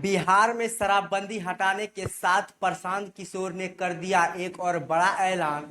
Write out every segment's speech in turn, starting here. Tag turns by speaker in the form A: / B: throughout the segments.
A: बिहार में शराबबंदी हटाने के साथ प्रशांत किशोर ने कर दिया एक और बड़ा ऐलान।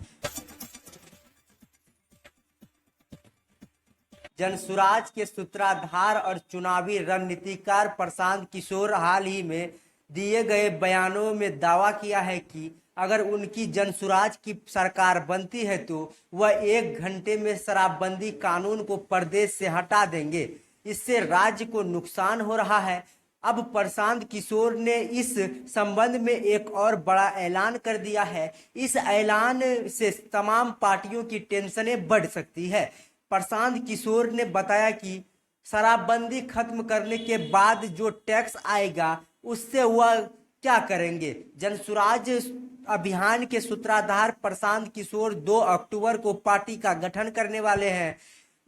A: जनसुराज के सूत्रधार और चुनावी रणनीतिकार प्रशांत किशोर हाल ही में दिए गए बयानों में दावा किया है कि अगर उनकी जनसुराज की सरकार बनती है तो वह 1 घंटे में शराबबंदी कानून को प्रदेश से हटा देंगे। इससे राज्य को नुकसान हो रहा है। अब प्रशांत किशोर ने इस संबंध में एक और बड़ा ऐलान कर दिया है। इस ऐलान से तमाम पार्टियों की टेंशनें बढ़ सकती है। प्रशांत किशोर ने बताया कि शराबबंदी खत्म करने के बाद जो टैक्स आएगा उससे वह क्या करेंगे। जनसुराज अभियान के सूत्रधार प्रशांत किशोर 2 अक्टूबर को पार्टी का गठन करने वाले हैं।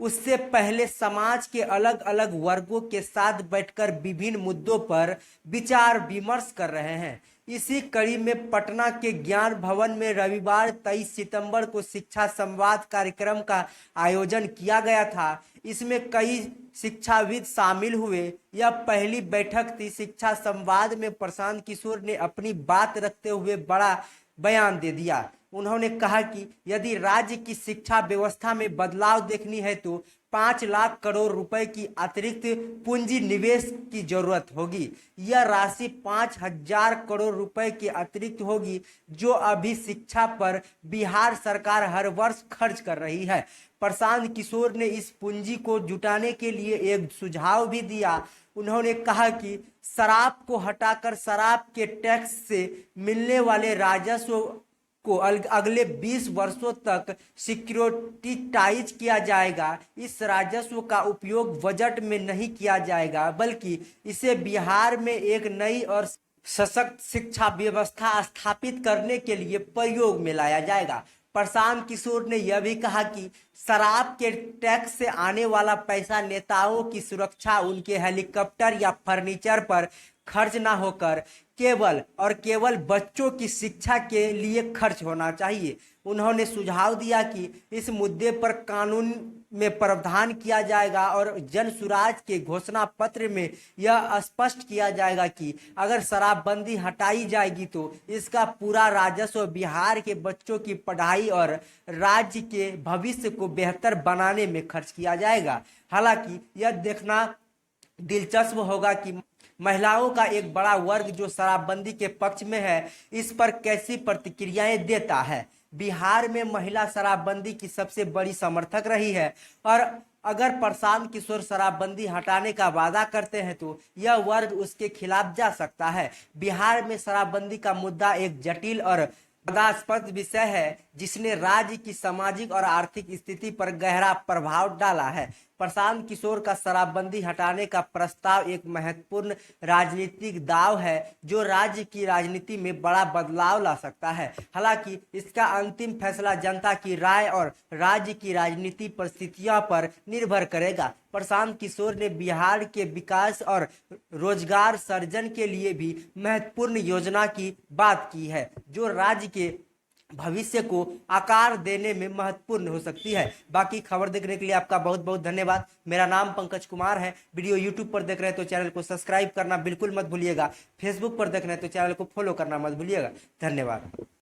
A: उससे पहले समाज के अलग अलग वर्गों के साथ बैठकर विभिन्न मुद्दों पर विचार विमर्श कर रहे हैं। इसी कड़ी में पटना के ज्ञान भवन में रविवार 23 सितंबर को शिक्षा संवाद कार्यक्रम का आयोजन किया गया था। इसमें कई शिक्षाविद शामिल हुए। यह पहली बैठक थी। शिक्षा संवाद में प्रशांत किशोर ने अपनी बात रखते हुए बड़ा बयान दे दिया। उन्होंने कहा कि यदि राज्य की शिक्षा व्यवस्था में बदलाव देखनी है तो 5 लाख करोड़ रुपए की अतिरिक्त पूंजी निवेश की जरूरत होगी। यह राशि 5,000 करोड़ रुपए की अतिरिक्त होगी जो अभी शिक्षा पर बिहार सरकार हर वर्ष खर्च कर रही है। प्रशांत किशोर ने इस पूंजी को जुटाने के लिए एक सुझाव भी दिया। उन्होंने कहा कि शराब को हटाकर शराब के टैक्स से मिलने वाले राजस्व को अगले 20 वर्षों तक सिक्योरिटाइज किया जाएगा। इस राजस्व का उपयोग बजट में नहीं किया जाएगा बल्कि इसे बिहार में एक नई और सशक्त शिक्षा व्यवस्था स्थापित करने के लिए प्रयोग में लाया जाएगा। प्रशांत किशोर ने यह भी कहा कि शराब के टैक्स से आने वाला पैसा नेताओं की सुरक्षा, उनके हेलीकॉप्टर या फर्नीचर पर खर्च ना होकर केवल और केवल बच्चों की शिक्षा के लिए खर्च होना चाहिए। उन्होंने सुझाव दिया कि इस मुद्दे पर कानून में प्रावधान किया जाएगा और जनसुराज के घोषणा पत्र में यह स्पष्ट किया जाएगा कि अगर शराबबंदी हटाई जाएगी तो इसका पूरा राजस्व बिहार के बच्चों की पढ़ाई और राज्य के भविष्य को बेहतर बनाने में खर्च किया जाएगा। हालांकि यह देखना दिलचस्प होगा कि महिलाओं का एक बड़ा वर्ग जो शराबबंदी के पक्ष में है इस पर कैसी प्रतिक्रियाएं देता है। बिहार में महिला शराबबंदी की सबसे बड़ी समर्थक रही है और अगर प्रशांत किशोर शराबबंदी हटाने का वादा करते हैं तो यह वर्ग उसके खिलाफ जा सकता है। बिहार में शराबबंदी का मुद्दा एक जटिल और विवादास्पद विषय है जिसने राज्य की सामाजिक और आर्थिक स्थिति पर गहरा प्रभाव डाला है। प्रशांत किशोर का शराबबंदी हटाने का प्रस्ताव एक महत्वपूर्ण राजनीतिक दाव है जो राज्य की राजनीति में बड़ा बदलाव ला सकता है। हालांकि इसका अंतिम फैसला जनता की राय और राज्य की राजनीति परिस्थितियों पर निर्भर करेगा। प्रशांत किशोर ने बिहार के विकास और रोजगार सृजन के लिए भी महत्वपूर्ण योजना की बात की है जो राज्य के भविष्य को आकार देने में महत्वपूर्ण हो सकती है। बाकी खबर देखने के लिए आपका बहुत बहुत धन्यवाद। मेरा नाम पंकज कुमार है। वीडियो यूट्यूब पर देख रहे हैं तो चैनल को सब्सक्राइब करना बिल्कुल मत भूलिएगा। फेसबुक पर देख रहे हैं तो चैनल को फॉलो करना मत भूलिएगा। धन्यवाद।